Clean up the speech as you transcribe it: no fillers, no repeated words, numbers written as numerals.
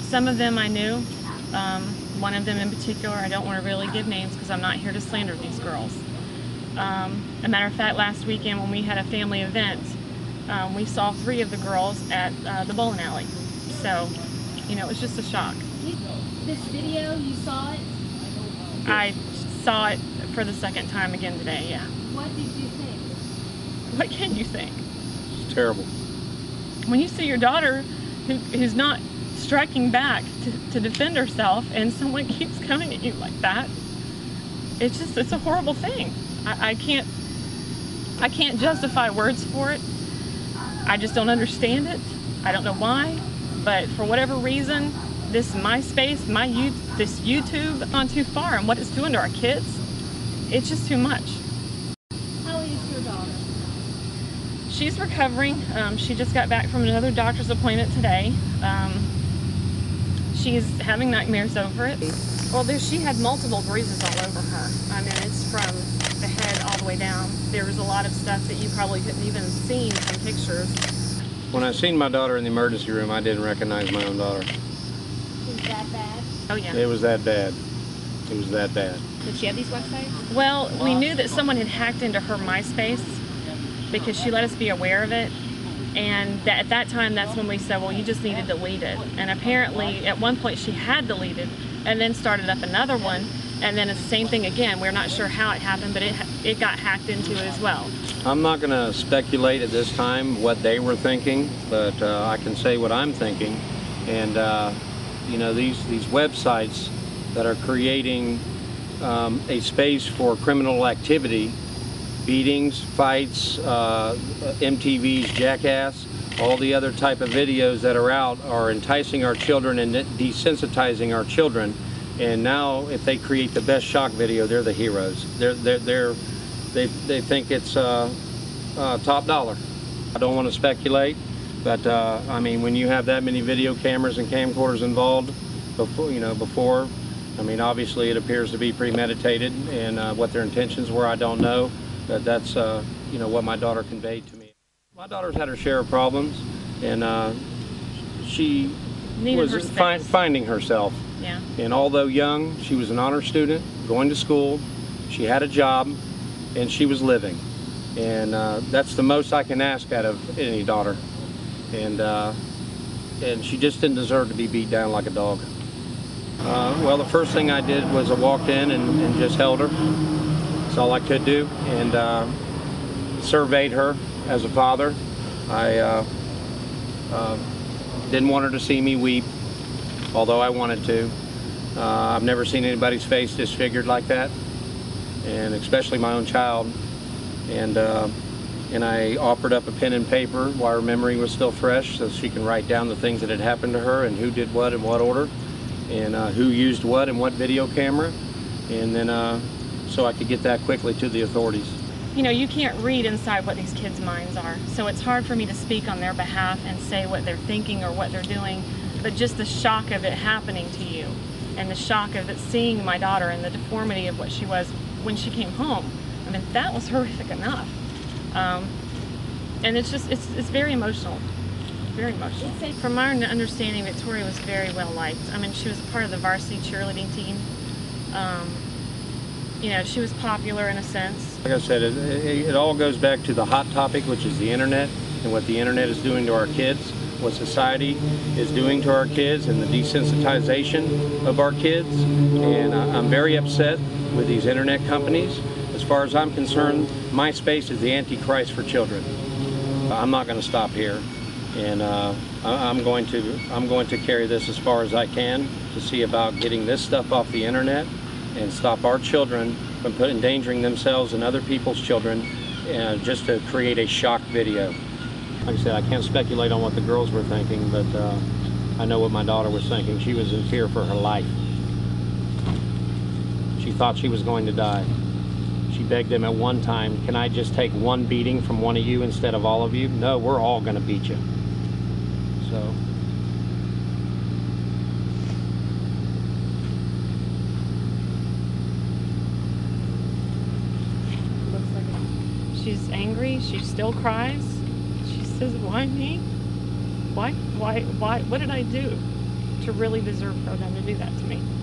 Some of them I knew. One of them in particular, I don't want to really give names because I'm not here to slander these girls. A matter of fact, last weekend when we had a family event, we saw 3 of the girls at the bowling alley. So, you know, it was just a shock. This video, you saw it? I saw it for the second time again today, yeah. What did you think? What can you think? It's terrible. When you see your daughter who's not striking back to defend herself and someone keeps coming at you like that, it's a horrible thing. I can't justify words for it. I just don't understand it. I don't know why, but for whatever reason, this MySpace, this YouTube has gone too far, and what it's doing to our kids, it's just too much. How is your daughter? She's recovering. She just got back from another doctor's appointment today. She's having nightmares over it. Well, she had multiple bruises all over her. I mean, it's from the head all the way down. There was a lot of stuff that you probably couldn't even see from pictures. When I seen my daughter in the emergency room, I didn't recognize my own daughter. Is that bad? Oh, yeah. It was that bad. It was that bad. Did she have these websites? Well, we knew that someone had hacked into her MySpace because she let us be aware of it. And at that time, that's when we said, well, you just need to delete it. And apparently, at one point, she had deleted and then started up another one. And then it's the same thing again. We're not sure how it happened, but it got hacked into it as well. I'm not going to speculate at this time what they were thinking, but I can say what I'm thinking. And, you know, these websites that are creating a space for criminal activity, beatings, fights, MTV's Jackass, all the other type of videos that are out are enticing our children and desensitizing our children. And now, if they create the best shock video, they're the heroes. They think it's top dollar. I don't want to speculate, but I mean, when you have that many video cameras and camcorders involved, before, I mean, obviously it appears to be premeditated, and what their intentions were, I don't know. But that's what my daughter conveyed to me. My daughter's had her share of problems, and she was finding herself. Yeah. And although young, she was an honor student, going to school, she had a job, and she was living. And that's the most I can ask out of any daughter. And she just didn't deserve to be beat down like a dog. Well, the first thing I did was I walked in and just held her. That's all I could do, and surveyed her as a father. I didn't want her to see me weep, although I wanted to. I've never seen anybody's face disfigured like that, and especially my own child. And I offered up a pen and paper while her memory was still fresh, so she can write down the things that had happened to her and who did what in what order, and who used what and what video camera, and then so I could get that quickly to the authorities. You know, you can't read inside what these kids' minds are, so it's hard for me to speak on their behalf and say what they're thinking or what they're doing, but just the shock of it happening to you, and the shock of it seeing my daughter and the deformity of what she was when she came home. I mean, that was horrific enough. And it's very emotional. Very emotional. From my understanding, Victoria was very well liked. I mean, she was part of the varsity cheerleading team. You know, she was popular in a sense. Like I said, it all goes back to the hot topic, which is the internet, and what the internet is doing to our kids, what society is doing to our kids, and the desensitization of our kids. And I'm very upset with these internet companies. As far as I'm concerned, MySpace is the Antichrist for children. I'm not going to stop here, and I'm going to carry this as far as I can to see about getting this stuff off the internet and stop our children from endangering themselves and other people's children, just to create a shock video. Like I said, I can't speculate on what the girls were thinking, but I know what my daughter was thinking. She was in fear for her life. She thought she was going to die. She begged them at one time, can I just take one beating from one of you instead of all of you? No, we're all going to beat you. So. She's angry, she still cries. She says, why me? Why, what did I do? to really deserve for them to do that to me.